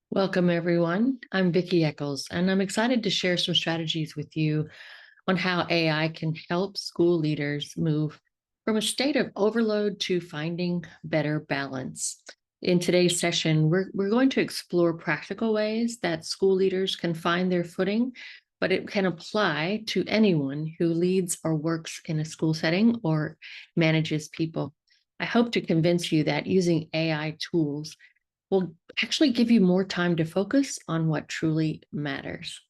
Welcome, everyone. I'm Vickie Echols, and I'm excited to share some strategies with you on how AI can help school leaders move from a state of overload to finding better balance. In today's session, we're going to explore practical ways that school leaders can find their footing, but it can apply to anyone who leads or works in a school setting or manages people. I hope to convince you that using AI tools will actually give you more time to focus on what truly matters.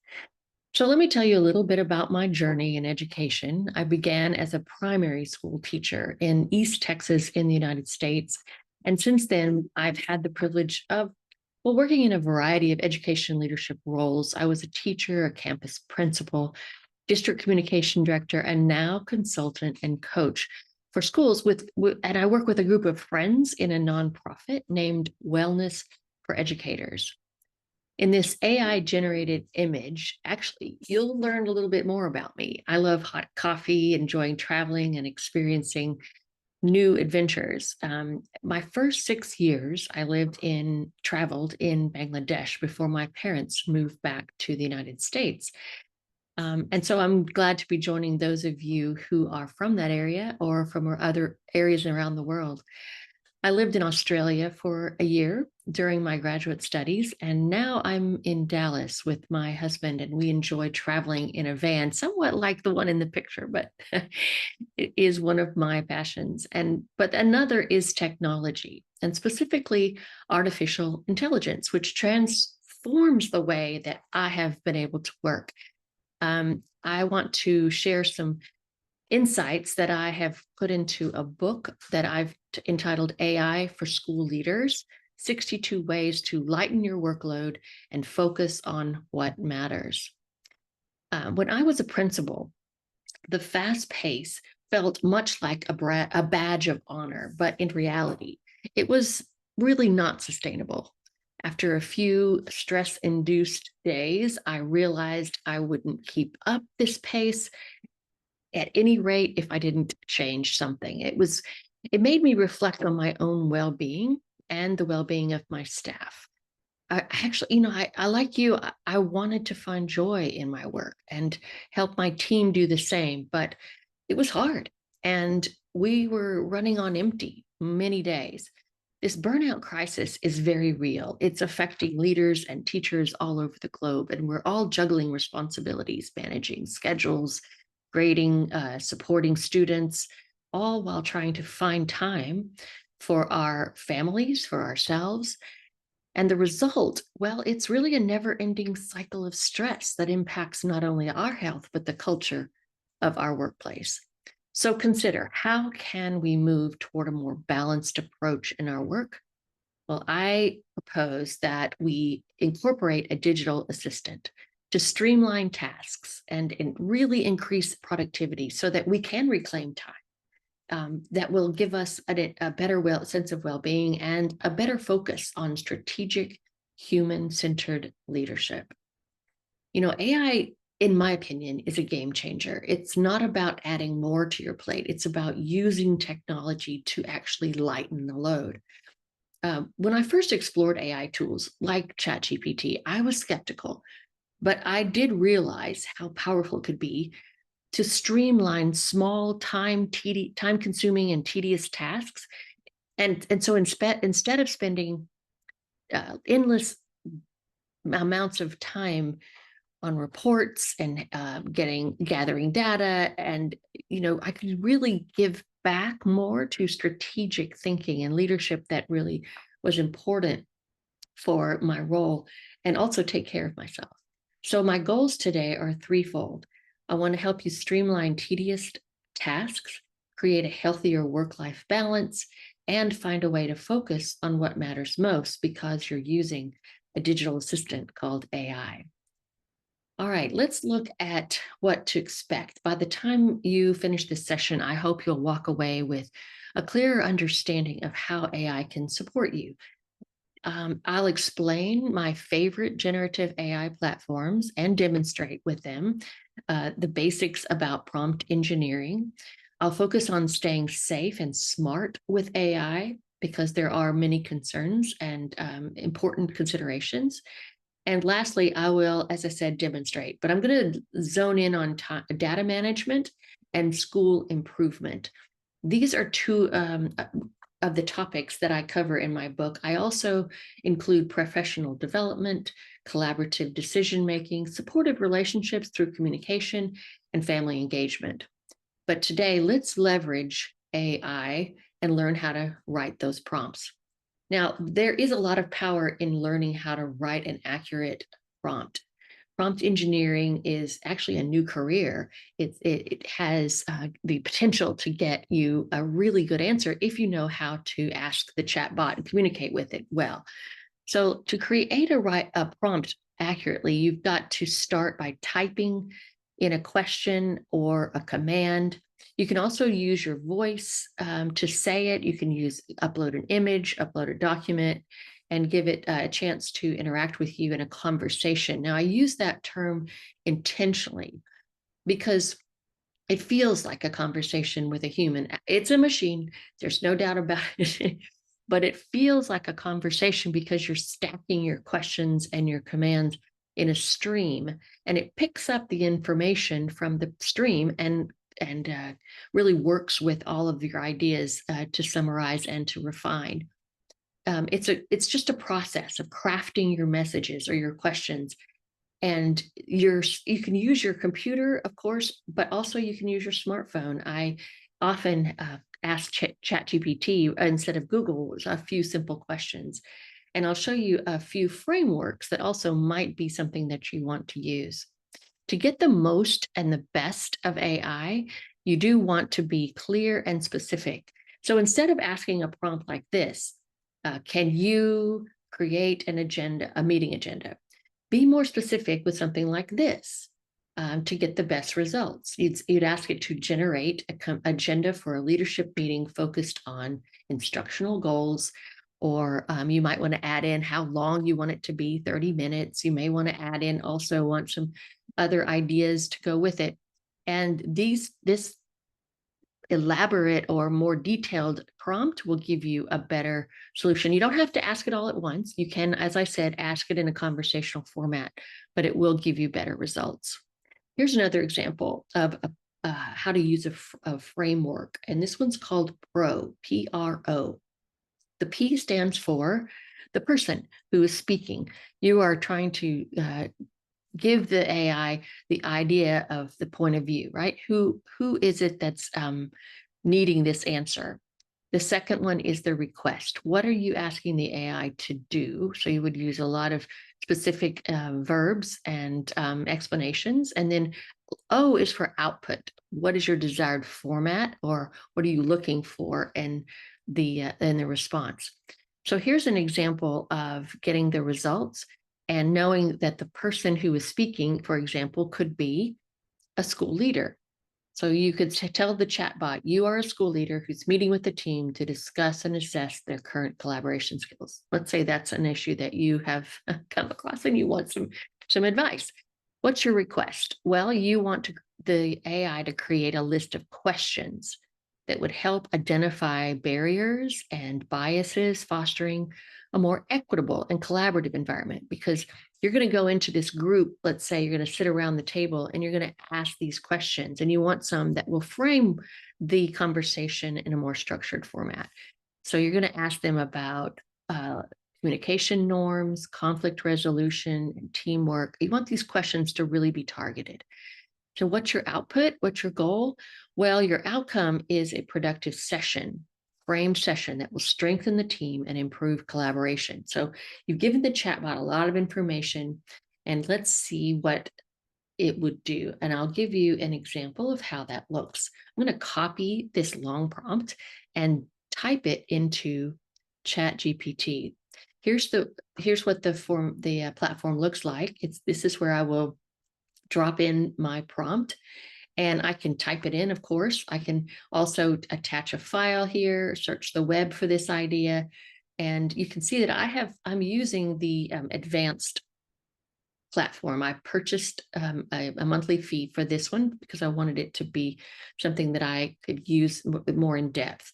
So, let me tell you a little bit about my journey in education. I began as a primary school teacher in East Texas in the United States. And since then, I've had the privilege of working in a variety of education leadership roles. I was a teacher, a campus principal, district communication director, and now consultant and coach for schools and I work with a group of friends in a nonprofit named Wellness for Educators. In this AI generated image, actually, you'll learn a little bit more about me. I love hot coffee, enjoying traveling and experiencing new adventures. My first 6 years, I traveled in Bangladesh before my parents moved back to the United States. And so I'm glad to be joining those of you who are from that area or from other areas around the world. I lived in Australia for a year during my graduate studies, and now I'm in Dallas with my husband, and we enjoy traveling in a van, somewhat like the one in the picture, but it is one of my passions. But another is technology, and specifically artificial intelligence, which transforms the way that I have been able to work. I want to share some insights that I have put into a book that I've entitled AI for School Leaders: 62 Ways to Lighten Your Workload and Focus on What Matters. When I was a principal, the fast pace felt much like a badge of honor, but in reality, it was really not sustainable. After a few stress induced days, I realized I wouldn't keep up this pace at any rate if I didn't change something. It made me reflect on my own well-being and the well-being of my staff. I actually, I like you, I wanted to find joy in my work and help my team do the same, but it was hard. And we were running on empty many days. This burnout crisis is very real. It's affecting leaders and teachers all over the globe, and we're all juggling responsibilities, managing schedules, grading, supporting students, all while trying to find time for our families, for ourselves. And the result, well, it's really a never ending cycle of stress that impacts not only our health, but the culture of our workplace. So consider, how can we move toward a more balanced approach in our work? Well, I propose that we incorporate a digital assistant to streamline tasks and really increase productivity so that we can reclaim time. That will give us a better sense of well-being and a better focus on strategic, human-centered leadership. AI, in my opinion, is a game changer. It's not about adding more to your plate. It's about using technology to actually lighten the load. When I first explored AI tools like ChatGPT, I was skeptical, but I did realize how powerful it could be to streamline small, time-consuming and tedious tasks. And so instead of spending endless amounts of time on reports and gathering data, and I could really give back more to strategic thinking and leadership that really was important for my role, and also take care of myself. So my goals today are threefold. I want to help you streamline tedious tasks, create a healthier work-life balance, and find a way to focus on what matters most because you're using a digital assistant called AI. All right, let's look at what to expect. By the time you finish this session, I hope you'll walk away with a clearer understanding of how AI can support you. I'll explain my favorite generative AI platforms and demonstrate with them the basics about prompt engineering. I'll focus on staying safe and smart with AI, because there are many concerns and important considerations. And lastly, I will, as I said, demonstrate, but I'm going to zone in on data management and school improvement. These are two of the topics that I cover in my book. I also include professional development, collaborative decision-making, supportive relationships through communication, and family engagement. But today, let's leverage AI and learn how to write those prompts. Now, there is a lot of power in learning how to write an accurate prompt. Prompt engineering is actually a new career. It has the potential to get you a really good answer if you know how to ask the chatbot and communicate with it well. So to create a prompt accurately, you've got to start by typing in a question or a command. You can also use your voice to say it. You can upload an image, upload a document, and give it a chance to interact with you in a conversation. Now, I use that term intentionally because it feels like a conversation with a human. It's a machine, there's no doubt about it, but it feels like a conversation because you're stacking your questions and your commands in a stream, and it picks up the information from the stream and really works with all of your ideas to summarize and to refine. It's just a process of crafting your messages or your questions. And you can use your computer, of course, but also you can use your smartphone. I often ask ChatGPT instead of Google a few simple questions. And I'll show you a few frameworks that also might be something that you want to use. To get the most and the best of AI, you do want to be clear and specific. So instead of asking a prompt like this, can you create an agenda, a meeting agenda? Be more specific with something like this to get the best results. You'd ask it to generate an agenda for a leadership meeting focused on instructional goals, or you might want to add in how long you want it to be, 30 minutes. You may want to add in also want some other ideas to go with it. And this elaborate or more detailed prompt will give you a better solution. You don't have to ask it all at once. You can, as I said, ask it in a conversational format, but it will give you better results. Here's another example of how to use a framework, and this one's called PRO, P-R-O. The P stands for the person who is speaking. You are trying to give the AI the idea of the point of view, right? Who is it that's needing this answer? The second one is the request. What are you asking the AI to do? So you would use a lot of specific verbs and explanations. And then O is for output. What is your desired format, or what are you looking for in the response? So here's an example of getting the results and knowing that the person who is speaking, for example, could be a school leader. So you could tell the chatbot, you are a school leader who's meeting with the team to discuss and assess their current collaboration skills. Let's say that's an issue that you have come across and you want some advice. What's your request? Well, you want the AI to create a list of questions that would help identify barriers and biases, fostering a more equitable and collaborative environment. Because you're going to go into this group, let's say you're going to sit around the table and you're going to ask these questions, and you want some that will frame the conversation in a more structured format. So you're going to ask them about communication norms, conflict resolution, and teamwork. You want these questions to really be targeted. So what's your output? What's your goal? Well, your outcome is a productive session, framed session that will strengthen the team and improve collaboration. So you've given the chatbot a lot of information, and let's see what it would do. And I'll give you an example of how that looks. I'm going to copy this long prompt and type it into ChatGPT. Here's what the platform looks like. This is where I will drop in my prompt, and I can type it in, of course. I can also attach a file here, search the web for this idea, and you can see that I'm using the advanced platform. I purchased a monthly fee for this one because I wanted it to be something that I could use more in depth.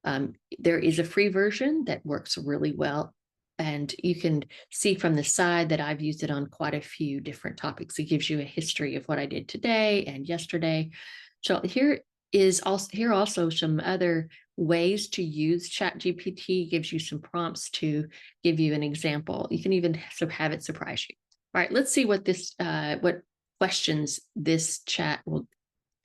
There is a free version that works really well. And you can see from the side that I've used it on quite a few different topics. It gives you a history of what I did today and yesterday. So here also some other ways to use ChatGPT. Gives you some prompts to give you an example. You can even have it surprise you. All right, let's see what questions this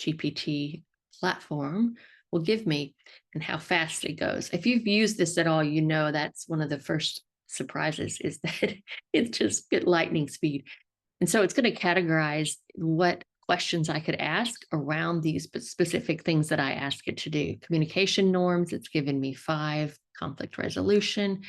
GPT platform will give me and how fast it goes. If you've used this at all, you know that's one of the first surprises is that it's just at lightning speed. And so it's going to categorize what questions I could ask around these specific things that I ask it to do. Communication norms, it's given me 5, conflict resolution,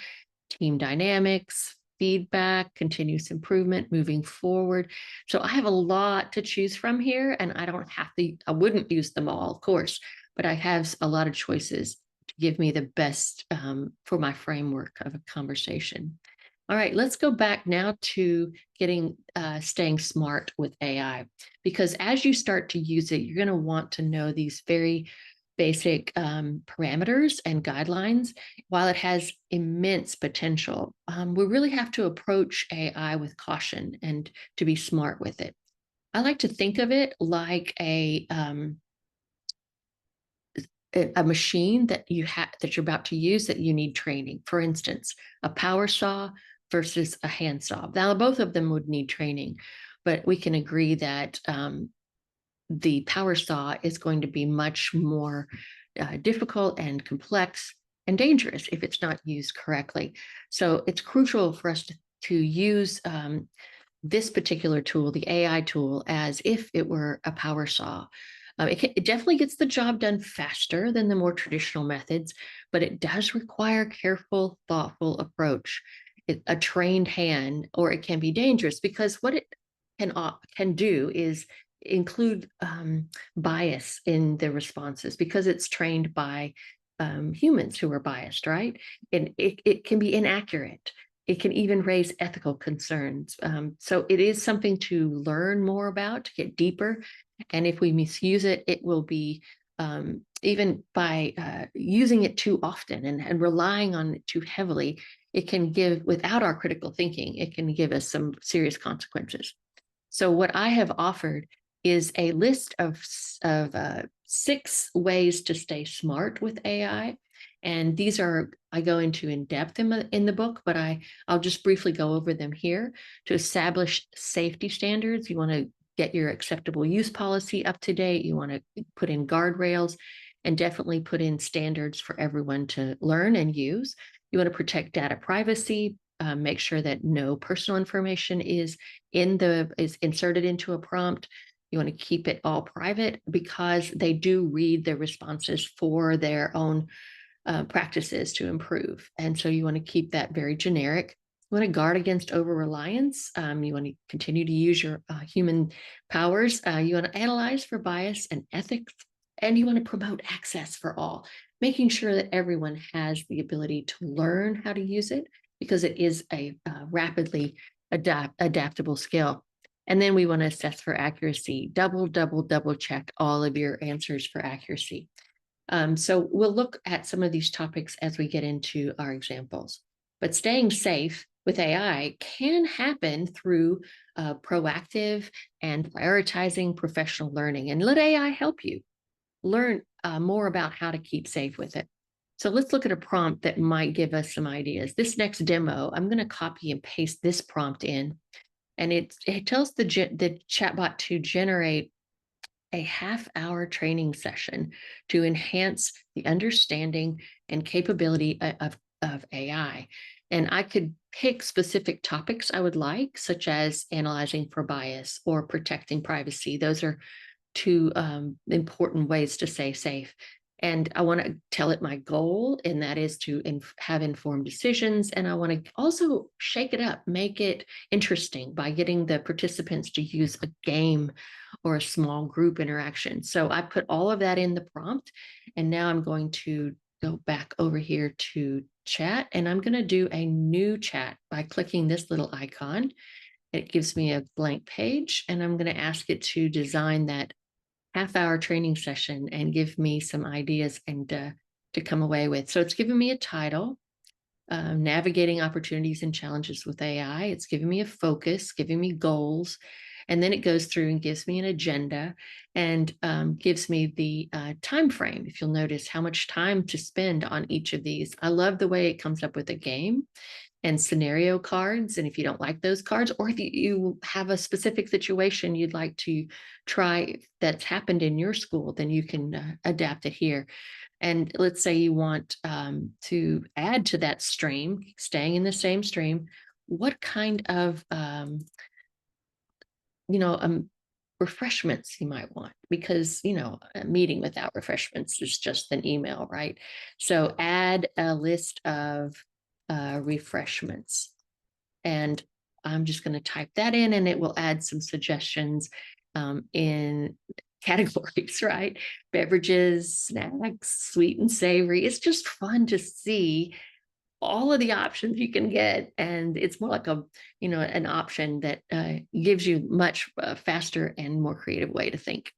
team dynamics, feedback, continuous improvement, moving forward. So I have a lot to choose from here, and I wouldn't use them all, of course, but I have a lot of choices to give me the best for my framework of a conversation. All right, let's go back now to staying smart with AI, because as you start to use it, you're going to want to know these very basic parameters and guidelines. While it has immense potential, we really have to approach AI with caution and to be smart with it. I like to think of it like a machine that you're about to use that you need training. For instance, a power saw versus a handsaw. Now, both of them would need training, but we can agree that the power saw is going to be much more difficult and complex and dangerous if it's not used correctly. So it's crucial for us to use this particular tool, the AI tool, as if it were a power saw. It definitely gets the job done faster than the more traditional methods, but it does require careful, thoughtful approach. A trained hand, or it can be dangerous because what it can do is include bias in the responses because it's trained by humans who are biased, right? And it can be inaccurate. It can even raise ethical concerns. So it is something to learn more about, to get deeper. And if we misuse it, it will be even by using it too often and relying on it too heavily, it can give, without our critical thinking, it can give us some serious consequences. So what I have offered is a list of 6 ways to stay smart with AI. And these I go into in depth in the book, but I'll just briefly go over them here. To establish safety standards, you want to get your acceptable use policy up to date. You want to put in guardrails and definitely put in standards for everyone to learn and use. You want to protect data privacy, make sure that no personal information is inserted into a prompt. You want to keep it all private because they do read the responses for their own practices to improve. And so you want to keep that very generic. You want to guard against over-reliance. You want to continue to use your human powers. You want to analyze for bias and ethics. And you want to promote access for all, making sure that everyone has the ability to learn how to use it because it is a rapidly adaptable skill. And then we want to assess for accuracy, double check all of your answers for accuracy. So we'll look at some of these topics as we get into our examples. But staying safe with AI can happen through proactive and prioritizing professional learning, and let AI help you learn more about how to keep safe with it. So let's look at a prompt that might give us some ideas. This next demo, I'm going to copy and paste this prompt in, and it tells the chatbot to generate a half-hour training session to enhance the understanding and capability of AI. And I could pick specific topics I would like, such as analyzing for bias or protecting privacy. Those are 2 important ways to stay safe. And I want to tell it my goal, and that is to have informed decisions. And I want to also shake it up, make it interesting by getting the participants to use a game or a small group interaction. So I put all of that in the prompt. And now I'm going to go back over here to chat, and I'm going to do a new chat by clicking this little icon. It gives me a blank page, and I'm going to ask it to design that half-hour training session and give me some ideas and to come away with. So it's given me a title, Navigating Opportunities and Challenges with AI. It's giving me a focus, giving me goals. And then it goes through and gives me an agenda and gives me the time frame. If you'll notice how much time to spend on each of these. I love the way it comes up with a game and scenario cards. And if you don't like those cards, or if you have a specific situation you'd like to try that's happened in your school, then you can adapt it here. And let's say you want to add to that stream, staying in the same stream, what kind of, you know, refreshments you might want, because, you know, a meeting without refreshments is just an email, right? So add a list of refreshments. And I'm just going to type that in and it will add some suggestions in categories, right? Beverages, snacks, sweet and savory. It's just fun to see all of the options you can get. And it's more like a, you know, an option that gives you much faster and more creative way to think.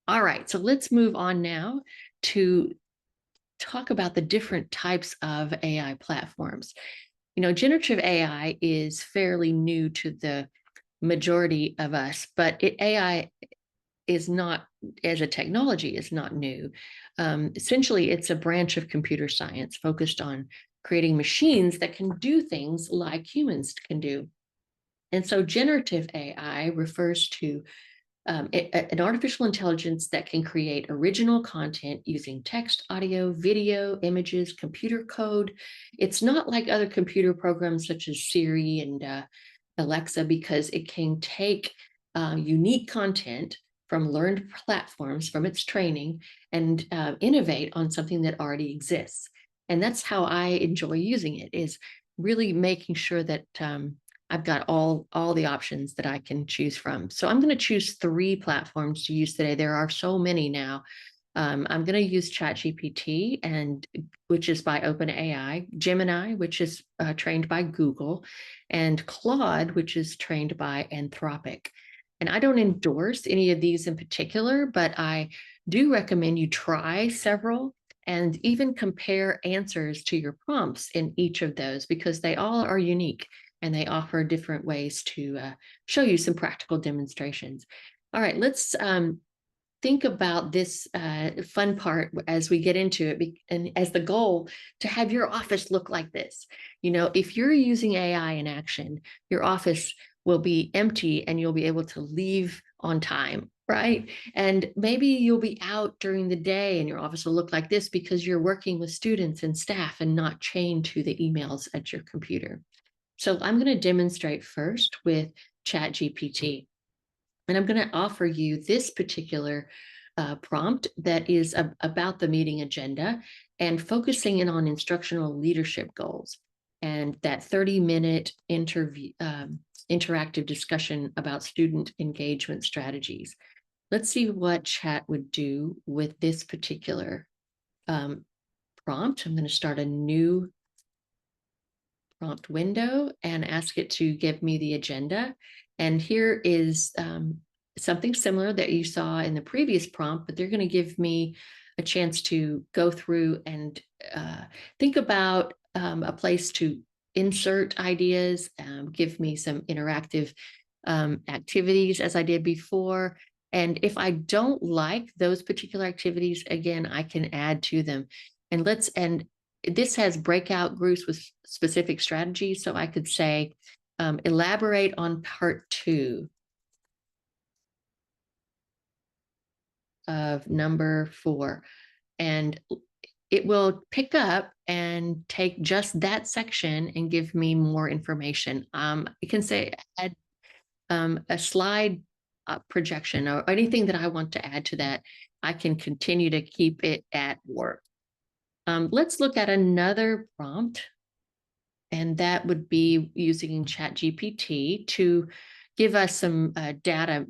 All right, so let's move on now to talk about the different types of AI platforms. You know, generative AI is fairly new to the majority of us, but AI is not, as a technology, is not new. Essentially, it's a branch of computer science focused on creating machines that can do things like humans can do. And so generative AI refers to an artificial intelligence that can create original content using text, audio, video, images, computer code. It's not like other computer programs such as Siri and Alexa, because it can take unique content from learned platforms from its training and innovate on something that already exists. And that's how I enjoy using it, is really making sure that I've got all the options that I can choose from. So I'm going to choose 3 platforms to use today. There are so many now. I'm going to use ChatGPT, and which is by OpenAI, Gemini, which is trained by Google, and Claude, which is trained by Anthropic. And I don't endorse any of these in particular, but I do recommend you try several and even compare answers to your prompts in each of those, because they all are unique and they offer different ways to show you some practical demonstrations. All right, let's think about this fun part as we get into it, and as the goal to have your office look like this. You know, if you're using AI in action, your office will be empty and you'll be able to leave on time, right? And maybe you'll be out during the day and your office will look like this because you're working with students and staff and not chained to the emails at your computer. So I'm going to demonstrate first with ChatGPT. And I'm going to offer you this particular prompt that is about the meeting agenda and focusing in on instructional leadership goals, and that 30-minute interactive discussion about student engagement strategies. Let's see what Chat would do with this particular prompt. I'm going to start a new prompt window and ask it to give me the agenda. And here is something similar that you saw in the previous prompt, but they're going to give me a chance to go through and think about a place to insert ideas, give me some interactive activities as I did before. And if I don't like those particular activities, again, I can add to them. And this has breakout groups with specific strategies. So I could say, elaborate on part 2 of number 4. And it will pick up and take just that section and give me more information. You can say add a slide projection or anything that I want to add to that. I can continue to keep it at work. Let's look at another prompt, and that would be using ChatGPT to give us some data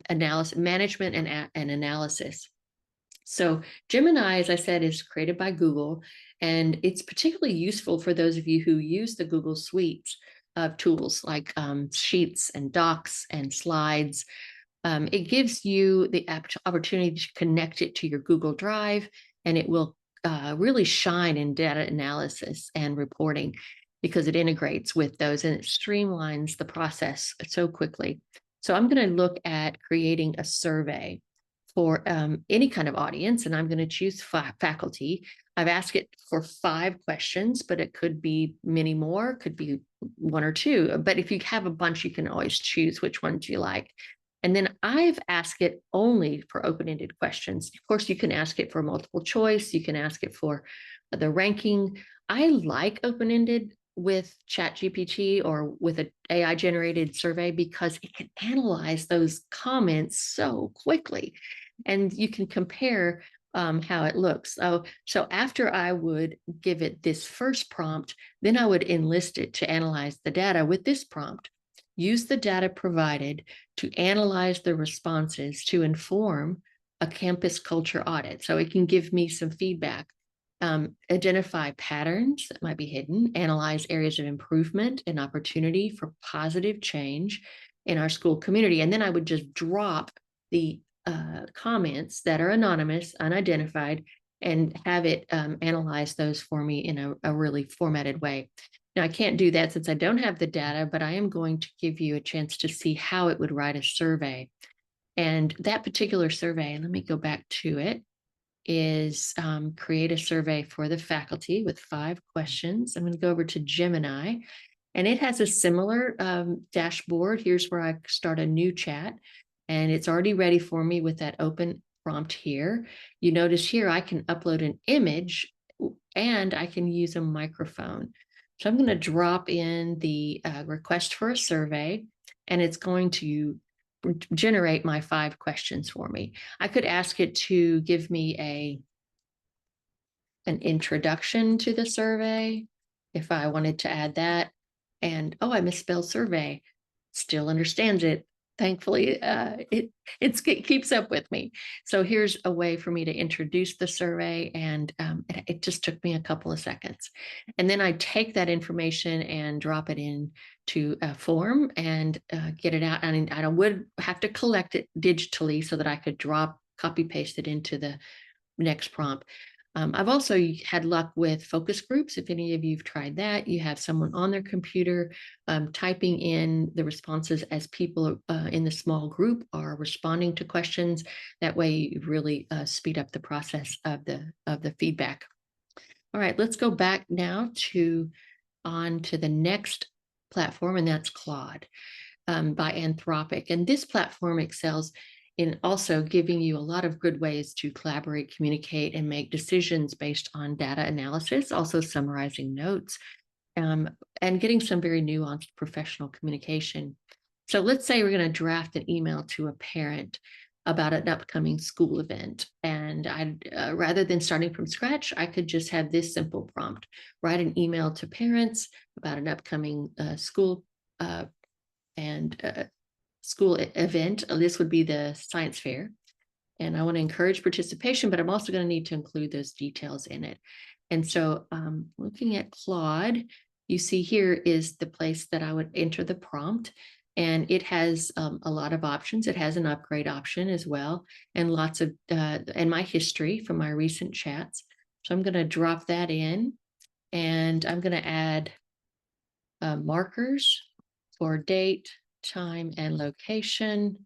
analysis, management and analysis. So Gemini, as I said, is created by Google, and it's particularly useful for those of you who use the Google suites of tools like Sheets and Docs and Slides. It gives you the opportunity to connect it to your Google Drive, and it will really shine in data analysis and reporting because it integrates with those and it streamlines the process so quickly. So I'm going to look at creating a survey for any kind of audience, and I'm going to choose faculty. I've asked it for 5 questions, but it could be many more, could be 1 or 2. But if you have a bunch, you can always choose which ones you like. And then I've asked it only for open-ended questions. Of course, you can ask it for multiple choice. You can ask it for the ranking. I like open-ended with ChatGPT or with an AI generated survey because it can analyze those comments so quickly and you can compare how it looks. So after I would give it this first prompt, then I would enlist it to analyze the data with this prompt. Use the data provided to analyze the responses to inform a campus culture audit. So it can give me some feedback, identify patterns that might be hidden, analyze areas of improvement and opportunity for positive change in our school community. And then I would just drop the comments that are anonymous, unidentified, and have it analyze those for me in a really formatted way. Now, I can't do that since I don't have the data, but I am going to give you a chance to see how it would write a survey. And that particular survey, let me go back to it, is create a survey for the faculty with 5 questions. I'm going to go over to Gemini, and it has a similar dashboard. Here's where I start a new chat, and it's already ready for me with that open prompt here. You notice here I can upload an image and I can use a microphone. So I'm going to drop in the request for a survey, and it's going to generate my 5 questions for me. I could ask it to give me an introduction to the survey if I wanted to add that. And oh, I misspelled survey. Still understands it. Thankfully, it keeps up with me. So here's a way for me to introduce the survey, and it just took me a couple of seconds. And then I take that information and drop it in to a form and get it out. And I would have to collect it digitally so that I could copy paste it into the next prompt. I've also had luck with focus groups. If any of you have tried that, you have someone on their computer typing in the responses as people in the small group are responding to questions. That way you really speed up the process of the feedback. All right, let's go back now on to the next platform, and that's Claude by Anthropic. And this platform excels in also giving you a lot of good ways to collaborate, communicate, and make decisions based on data analysis, also summarizing notes, and getting some very nuanced professional communication. So let's say we're going to draft an email to a parent about an upcoming school event. And rather than starting from scratch, I could just have this simple prompt: write an email to parents about an upcoming school event. This would be the science fair. And I want to encourage participation, but I'm also going to need to include those details in it. And so looking at Claude, you see here is the place that I would enter the prompt. And it has a lot of options. It has an upgrade option as well, and lots of, and my history from my recent chats. So I'm going to drop that in, and I'm going to add markers for date, time, and location,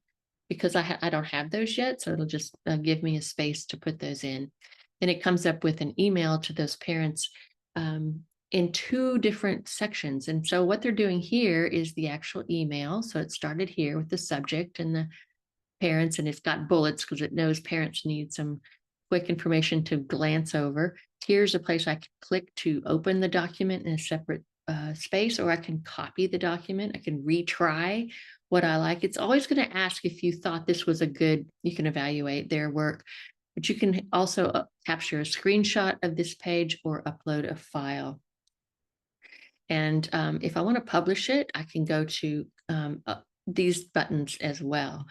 because I don't have those yet. So it'll just give me a space to put those in. Then it comes up with an email to those parents in 2 different sections. And so what they're doing here is the actual email. So it started here with the subject and the parents, and it's got bullets because it knows parents need some quick information to glance over. Here's a place I can click to open the document in a separate space, or I can copy the document. I can retry what I like. It's always going to ask if you thought this was you can evaluate their work, but you can also capture a screenshot of this page or upload a file. And if I want to publish it, I can go to these buttons as well.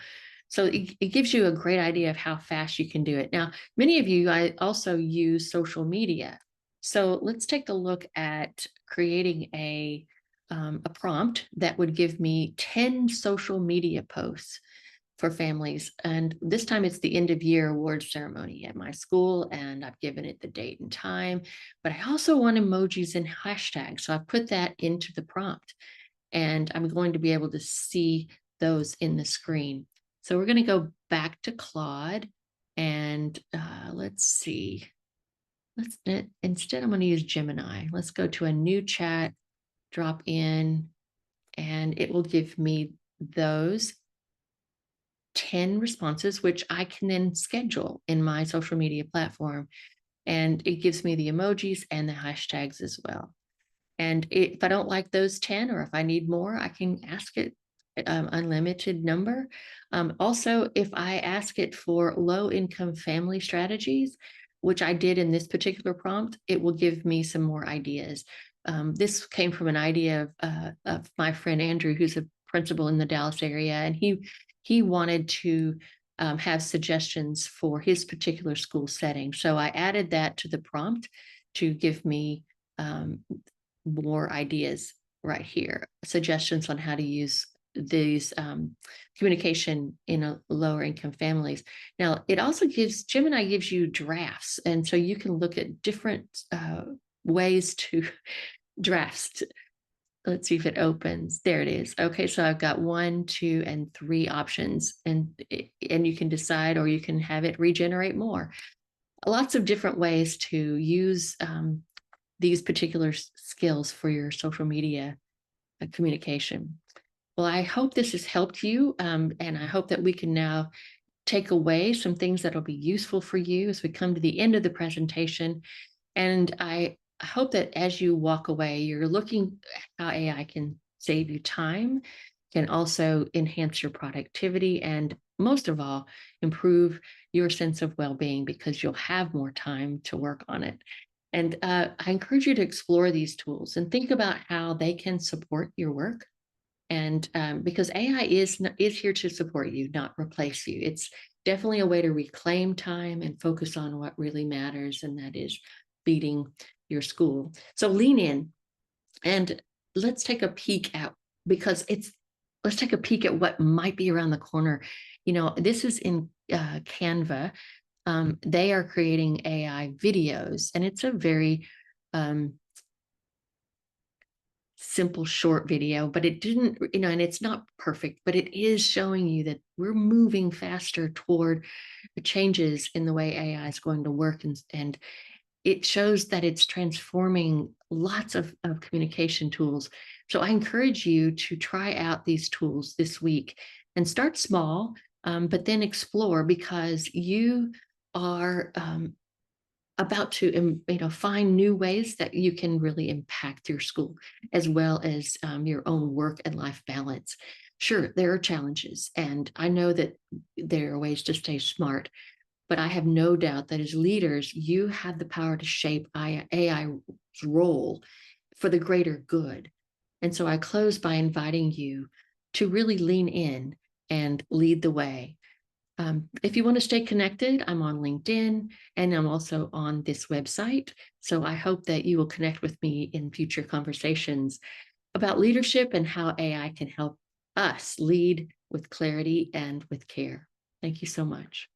So it gives you a great idea of how fast you can do it. Now, many of you also use social media. So let's take a look at creating a prompt that would give me 10 social media posts for families. And this time it's the end of year award ceremony at my school, and I've given it the date and time. But I also want emojis and hashtags. So I put that into the prompt, and I'm going to be able to see those in the screen. So we're going to go back to Claude, and let's see. Instead, I'm going to use Gemini. Let's go to a new chat, drop in, and it will give me those 10 responses, which I can then schedule in my social media platform. And it gives me the emojis and the hashtags as well. And if I don't like those 10, or if I need more, I can ask it unlimited number. Also, if I ask it for low income family strategies, which I did in this particular prompt, it will give me some more ideas. This came from an idea of my friend Andrew, who's a principal in the Dallas area, and he wanted to have suggestions for his particular school setting. So I added that to the prompt to give me more ideas right here, suggestions on how to use these communication in a lower income families. Now, it also Gemini gives you drafts. And so you can look at different ways to drafts. Let's see if it opens. There it is. Okay, so I've got 1, 2, and 3 options, and you can decide, or you can have it regenerate more. Lots of different ways to use these particular skills for your social media communication. Well, I hope this has helped you, and I hope that we can now take away some things that will be useful for you as we come to the end of the presentation. And I hope that as you walk away, you're looking at how AI can save you time, can also enhance your productivity, and most of all, improve your sense of well-being, because you'll have more time to work on it. And I encourage you to explore these tools and think about how they can support your work. And because AI is here to support you, not replace you. It's definitely a way to reclaim time and focus on what really matters, and that is leading your school. So lean in, and let's take a peek at, let's take a peek at what might be around the corner. This is in Canva. They are creating AI videos, and it's a very simple short video, but it didn't, and it's not perfect, but it is showing you that we're moving faster toward the changes in the way AI is going to work. And it shows that it's transforming lots of communication tools. So I encourage you to try out these tools this week and start small, but then explore, because you are about to find new ways that you can really impact your school, as well as your own work and life balance. Sure, there are challenges, and I know that there are ways to stay smart, but I have no doubt that as leaders, you have the power to shape AI's role for the greater good. And so I close by inviting you to really lean in and lead the way. If you want to stay connected, I'm on LinkedIn, and I'm also on this website. So I hope that you will connect with me in future conversations about leadership and how AI can help us lead with clarity and with care. Thank you so much.